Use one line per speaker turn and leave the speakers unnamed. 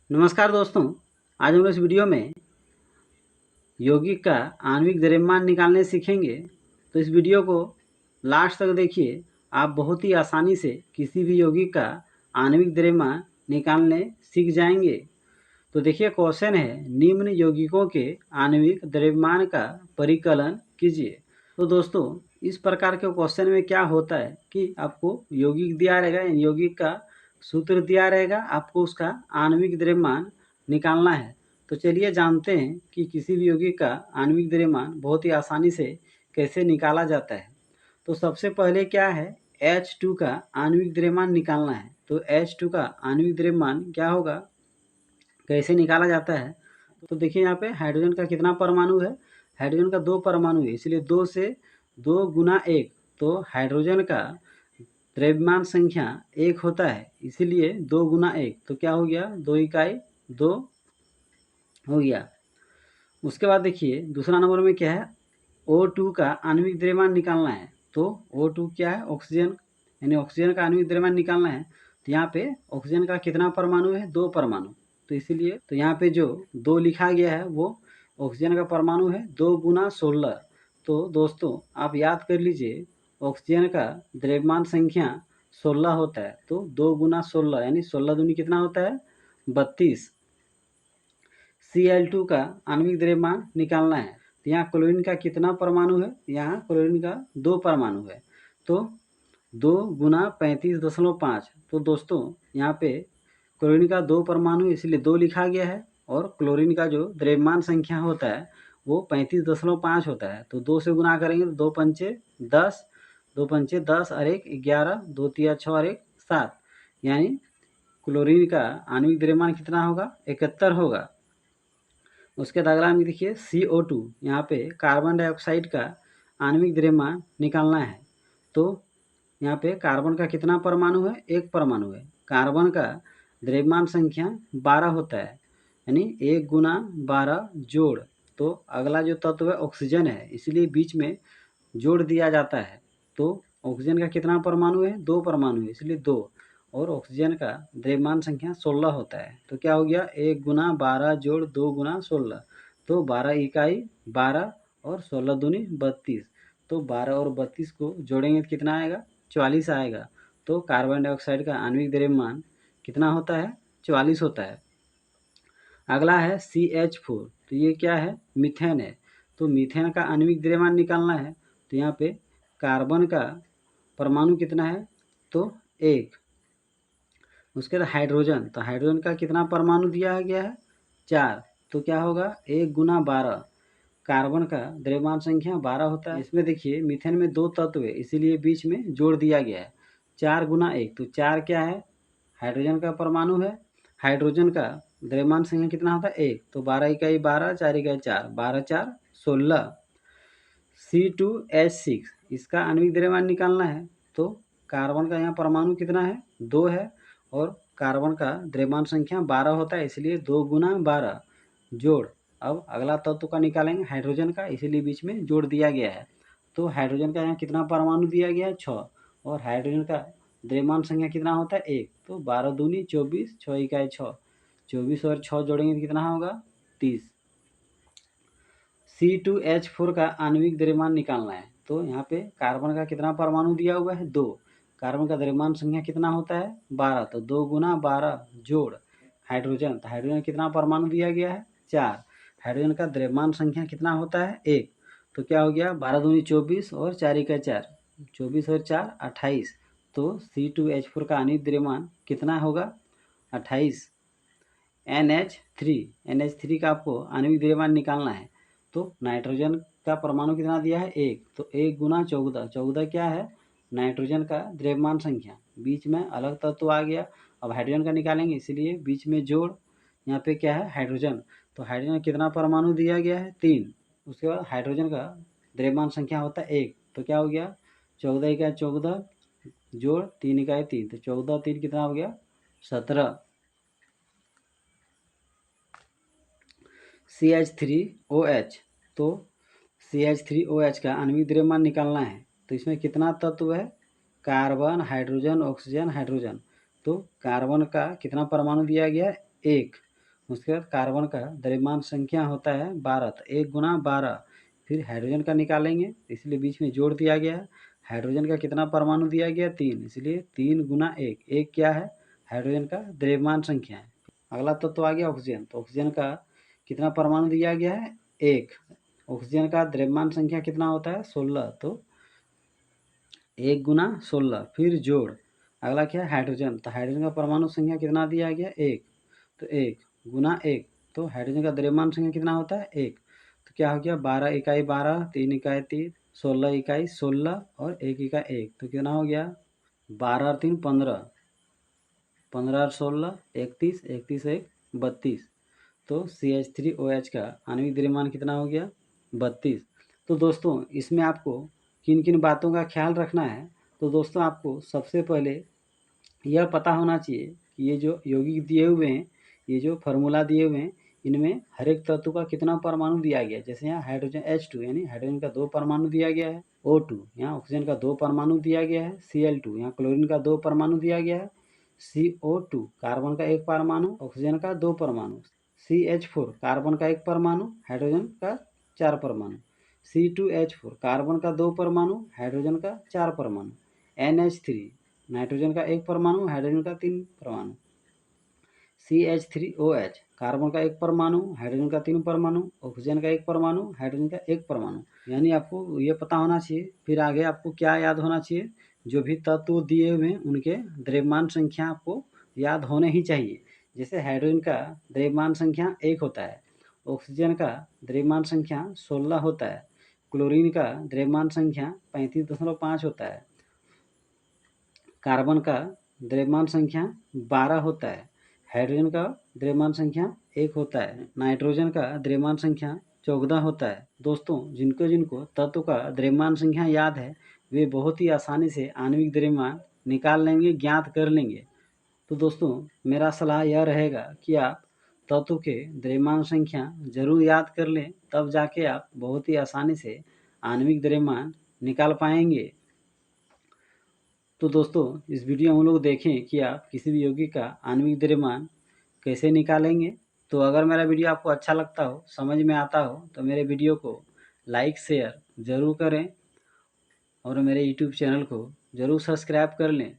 नमस्कार दोस्तों, आज हम लोग इस वीडियो में यौगिक का आणविक द्रव्यमान निकालने सीखेंगे। तो इस वीडियो को लास्ट तक देखिए। आप बहुत ही आसानी से किसी भी यौगिक का आणविक द्रव्यमान निकालने सीख जाएंगे। तो देखिए क्वेश्चन है, निम्न यौगिकों के आणविक द्रव्यमान का परिकलन कीजिए। तो दोस्तों इस प्रकार के क्वेश्चन में क्या होता है कि आपको यौगिक दिया रहेगा, यौगिक का सूत्र दिया रहेगा, आपको उसका आणविक द्रव्यमान निकालना है। तो चलिए जानते हैं कि किसी भी यौगिक का आणविक द्रव्यमान बहुत ही आसानी से कैसे निकाला जाता है। तो सबसे पहले क्या है, H2 का आणविक द्रव्यमान निकालना है। तो H2 का आणविक द्रव्यमान क्या होगा, कैसे निकाला जाता है। तो देखिए यहाँ पे हाइड्रोजन का कितना परमाणु है, हाइड्रोजन का 2 परमाणु है, इसलिए 2 से 2 गुना 1। तो हाइड्रोजन का द्रव्यमान संख्या 1 होता है, इसीलिए 2 गुना 1 तो क्या हो गया, 2 इकाई 2 हो गया। उसके बाद देखिए दूसरा नंबर में क्या है, O2 का आणविक द्रव्यमान निकालना है। तो O2 क्या है, ऑक्सीजन, यानी ऑक्सीजन का आणविक द्रव्यमान निकालना है। तो यहाँ पे ऑक्सीजन का कितना परमाणु है, 2 परमाणु। तो इसीलिए तो यहाँ पे जो 2 लिखा गया है वो ऑक्सीजन का परमाणु है, 2 गुना 16। तो दोस्तों आप याद कर लीजिए, ऑक्सीजन का द्रव्यमान संख्या 16 होता है। तो 2 गुना 16 यानी 16 दूनी कितना होता है, 32। Cl2 का आणविक द्रव्यमान निकालना है। तो यहाँ क्लोरीन का कितना परमाणु है, यहाँ क्लोरीन का 2 परमाणु है। तो 2 गुना 35.5। तो दोस्तों यहाँ पे क्लोरीन का 2 परमाणु इसलिए 2 लिखा गया है, और क्लोरीन का जो द्रव्यमान संख्या होता है वो 35.5 होता है। तो 2 से गुना करेंगे तो 2 पंचे 10, 2 पंचे 10 और 1 11, 2 तिया 6 और 1 7, यानी क्लोरीन का आणविक द्रव्यमान कितना होगा, 71 होगा। उसके बाद अगला में देखिए CO2, यहाँ पे कार्बन डाइऑक्साइड का आणविक द्रव्यमान निकालना है। तो यहाँ पे कार्बन का कितना परमाणु है, 1 परमाणु है। कार्बन का द्रव्यमान संख्या 12 होता है, यानी 1 गुना 12 जोड़। तो अगला जो तत्व है ऑक्सीजन है, इसलिए बीच में जोड़ दिया जाता है। तो ऑक्सीजन का कितना परमाणु है, 2 परमाणु है, इसलिए 2, और ऑक्सीजन का द्रव्यमान संख्या 16 होता है। तो क्या हो गया, 1 गुना 12 जोड़ 2 गुना 16। तो 12 इकाई 12 और 16 दूनी 32। तो 12 और 32 को जोड़ेंगे तो कितना आएगा, 44 आएगा। तो कार्बन डाइऑक्साइड का आणविक द्रव्यमान कितना होता है, 44 होता है। अगला है CH4। तो ये क्या है, मीथेन है। तो मीथेन का आणविक द्रव्यमान निकालना है। तो यहाँ पे कार्बन का परमाणु कितना है, तो 1। उसके बाद हाइड्रोजन, तो हाइड्रोजन का कितना परमाणु दिया गया है, 4। तो क्या होगा, 1 गुना 12। कार्बन का द्रव्यमान संख्या 12 होता है। इसमें देखिए मीथेन में 2 तत्व है, इसीलिए बीच में जोड़ दिया गया है। 4 गुना 1, तो 4 क्या है, हाइड्रोजन का परमाणु है। हाइड्रोजन का द्रव्यमान संख्या कितना होता है, 1। तो 12 इकाई 12, 4 इकाई 4, 12 4 16। C2H6, इसका आणविक द्रव्यमान निकालना है। तो कार्बन का यहाँ परमाणु कितना है, 2 है, और कार्बन का द्रव्यमान संख्या 12 होता है, इसलिए 2 गुना 12 जोड़। अब अगला तत्व का निकालेंगे हाइड्रोजन का, इसीलिए बीच में जोड़ दिया गया है। तो हाइड्रोजन का यहाँ कितना परमाणु दिया गया है, 6, और हाइड्रोजन का द्रव्यमान संख्या कितना होता है, 1। तो 12 दूनी 24, 6 इकाई 6, 24 और 6 जोड़ेंगे तो कितना होगा, 30। C2H4 का आणविक द्रव्यमान निकालना है। तो यहाँ पे कार्बन का कितना परमाणु दिया हुआ है, 2। कार्बन का द्रव्यमान संख्या कितना होता है, 12। तो 2 गुना 12 जोड़ हाइड्रोजन, तो हाइड्रोजन कितना परमाणु दिया गया है, 4। हाइड्रोजन का द्रव्यमान संख्या कितना होता है, 1। तो क्या हो गया, 12 दूनी 24 और 4 इकाई 4, 24 और 4 28। तो C2H4 का आणविक द्रव्यमान कितना होगा, 28। NH3 का आपको आणविक द्रव्यमान निकालना है। तो नाइट्रोजन का परमाणु कितना दिया है, 1। तो 1 गुना 14, 14 क्या है, नाइट्रोजन का द्रव्यमान संख्या। बीच में अलग तत्व आ गया, अब हाइड्रोजन का निकालेंगे, इसीलिए बीच में जोड़। यहाँ पे क्या है, हाइड्रोजन। तो हाइड्रोजन कितना परमाणु दिया गया है, 3। उसके बाद हाइड्रोजन का द्रव्यमान संख्या होता है 1। तो क्या हो गया, 14 इकाई 14 जोड़ 3 इकाई 3, तो 14 3 कितना हो गया, 17। CH3OH, तो CH3OH का आणविक द्रव्यमान निकालना है। तो इसमें कितना तत्व है, कार्बन, हाइड्रोजन, ऑक्सीजन, हाइड्रोजन। तो कार्बन का कितना परमाणु दिया गया है, 1। उसके बाद कार्बन का द्रव्यमान संख्या होता है 12, तो 1 गुना 12। फिर हाइड्रोजन का निकालेंगे, इसलिए बीच में जोड़ दिया गया है। हाइड्रोजन का कितना परमाणु दिया गया 3, इसलिए 3 गुना 1। 1 क्या है? हाइड्रोजन का द्रव्यमान संख्या है। अगला तत्व तो आ गया ऑक्सीजन, तो ऑक्सीजन का कितना परमाणु दिया गया है 1। ऑक्सीजन का द्रव्यमान संख्या कितना होता है 16, तो 1 गुना 16। फिर जोड़, अगला क्या है हाइड्रोजन, तो हाइड्रोजन का परमाणु संख्या कितना दिया गया 1, तो 1 गुना 1, तो हाइड्रोजन का द्रव्यमान संख्या कितना होता है 1। तो क्या हो गया 12 इकाई 12, 3 इकाई 3, 16 इकाई 16 और 1 इकाई 1, तो कितना हो गया 12 और 3 15, 15 और 16 31, 31 1 32। तो CH3OH का आणविक द्रव्यमान कितना हो गया 32। तो दोस्तों इसमें आपको किन किन बातों का ख्याल रखना है, तो दोस्तों आपको सबसे पहले यह पता होना चाहिए कि ये जो यौगिक दिए हुए हैं, ये जो फार्मूला दिए हुए हैं, इनमें हर एक तत्व का कितना परमाणु दिया गया है। जैसे यहाँ हाइड्रोजन H2 यानी हाइड्रोजन का 2 परमाणु दिया गया है, O2 यहाँ ऑक्सीजन का 2 परमाणु दिया गया है, Cl2 यहाँ क्लोरीन का 2 परमाणु दिया गया है, CO2 कार्बन का 1 परमाणु, ऑक्सीजन का 2 परमाणु, CH4 कार्बन का 1 परमाणु, हाइड्रोजन का 4 परमाणु, C2H4 कार्बन का 2 परमाणु, हाइड्रोजन का 4 परमाणु, NH3 नाइट्रोजन का 1 परमाणु, हाइड्रोजन का 3 परमाणु, CH3OH कार्बन का 1 परमाणु, हाइड्रोजन का 3 परमाणु, ऑक्सीजन का 1 परमाणु, हाइड्रोजन का 1 परमाणु। यानी आपको ये पता होना चाहिए। फिर आगे आपको क्या याद होना चाहिए, जो भी तत्व दिए हुए हैं उनके द्रव्यमान संख्या आपको याद होने ही चाहिए। जैसे हाइड्रोजन का द्रव्यमान संख्या 1 होता है, ऑक्सीजन का द्रव्यमान संख्या 16 होता है, क्लोरीन का द्रव्यमान संख्या 35.5 होता है, कार्बन का द्रव्यमान संख्या 12 होता है, हाइड्रोजन का द्रव्यमान संख्या 1 होता है, नाइट्रोजन का द्रव्यमान संख्या 14 होता है। दोस्तों जिनको जिनको तत्व का द्रव्यमान संख्या याद है, वे बहुत ही आसानी से आणविक द्रव्यमान निकाल लेंगे, ज्ञात कर लेंगे। तो दोस्तों मेरा सलाह यह रहेगा कि आप तत्व के द्रव्यमान संख्या जरूर याद कर लें, तब जाके आप बहुत ही आसानी से आणविक द्रव्यमान निकाल पाएंगे। तो दोस्तों इस वीडियो में हम लोग देखें कि आप किसी भी यौगिक का आणविक द्रव्यमान कैसे निकालेंगे। तो अगर मेरा वीडियो आपको अच्छा लगता हो, समझ में आता हो, तो मेरे वीडियो को लाइक शेयर ज़रूर करें और मेरे यूट्यूब चैनल को ज़रूर सब्सक्राइब कर लें,